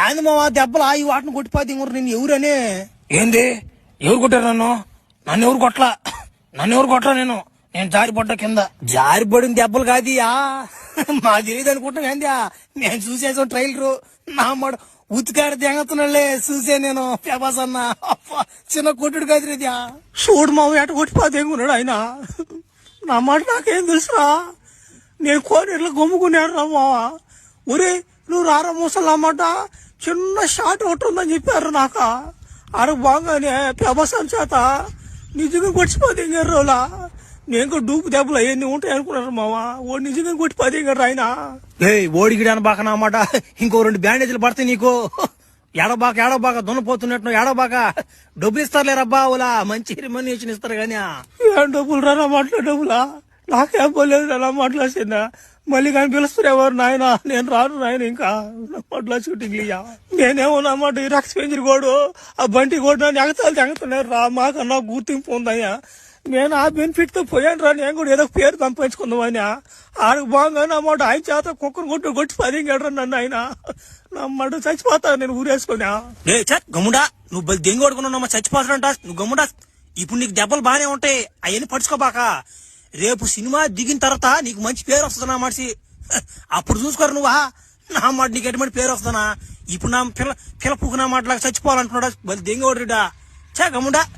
ఏంది మావా దెబ్బలు ఆగి వాటిని కొట్టిపోతే ఇంకొరు నేను ఎవరనే? ఏంది ఎవరు కొట్టారు నన్ను ఎవరు కొట్టలా నేను జారిపడ్డా కింద. జారిపడిన దెబ్బలు కాదియా, మా తెలియదు అనుకుంటున్నా ఏంది? నేను చూసేసాం ట్రైలరు. నా మాట ఉతికాడ తెంగతున్నాళ్లే చూసే నేను. ప్రభాస్ అన్న చిన్న కొట్టుడు కాదురేదియా. చూడు మావ ఎట కొట్టిపోతే ఉన్నాడు ఆయన. నా మాట నాకేం తెలుసురా, నేను కోనేరులో గమ్ముకున్నాడు రా మావా. ఒరే నువ్వు రారా ముసలు అన్నమాట, చిన్న షాట్ ఒకటి ఉందని చెప్పారు నాక. అరకు బాగానే ప్రభాస్ అని చేత నిజంగా కొట్టిపోతే రోజులా. నేను కూడా డూపు దెబ్బలు అవన్నీ ఉంటాయి అనుకున్నారు మావా. ఓడి నిజంగా కొట్టిపోతే ఆయన. ఓడిగిడి అనబాక నా మాట, ఇంకో 2 బ్యాండేజీలు పడతాయి నీకు. ఏడబాక దున్నపోతున్నట్టు ఏడబాక. డబ్బులు ఇస్తారులేరబ్బా, ఓలా మంచి రెమ్యునరేషన్ ఇస్తారు గానీ. ఏం డబ్బులు రా నా మాటలో డబ్బులా? నాకేం పోలేదు నా మాట్లాడుతున్నా. మళ్ళీ కానీ పిలుస్తారు ఎవరు నాయన, నేను రాను నాయన. ఇంకా నా మాటలో షూటింగ్ ఇయ్యా. నేనేమో నా మాట ఈ రక్ష పెంచిన కోడు ఆ బంటి కోడు నన్ను ఎగతాలు తెంగుతున్నారు రా. మాకన్నా గుర్తింపు ఉందయ్యా. నేను ఆ బెనిఫిట్ తో పోయాను రా. నేను కూడా ఏదో పేరు సంపాదించుకుందామని. ఆడకు బాగా నా మాట ఆయన చేత కుక్కను కొట్టి పదింగాడు నన్ను ఆయన. నా మాట చచ్చిపోతా నేను ఊరేసుకున్నా. గమ్ముడా, నువ్వు దెంగి కొడుకున్నావు చచ్చిపోతాడంట. నువ్వు గమ్ముడా, ఇప్పుడు నీకు దెబ్బలు బానే ఉంటాయి, అవన్నీ పడుచుకోబాక. రేపు సినిమా దిగిన తర్వాత నీకు మంచి పేరు వస్తుంది నా మనిషి. అప్పుడు చూసుకోరు నువ్వా నా మాట, నీకు ఎటువంటి పేరు వస్తుందా? ఇప్పుడు నా పిల్ల పూకు నా మాటలాగా చచ్చిపోవాలంటున్నాడా దెంగి కొడుడా. గమ్ముడా.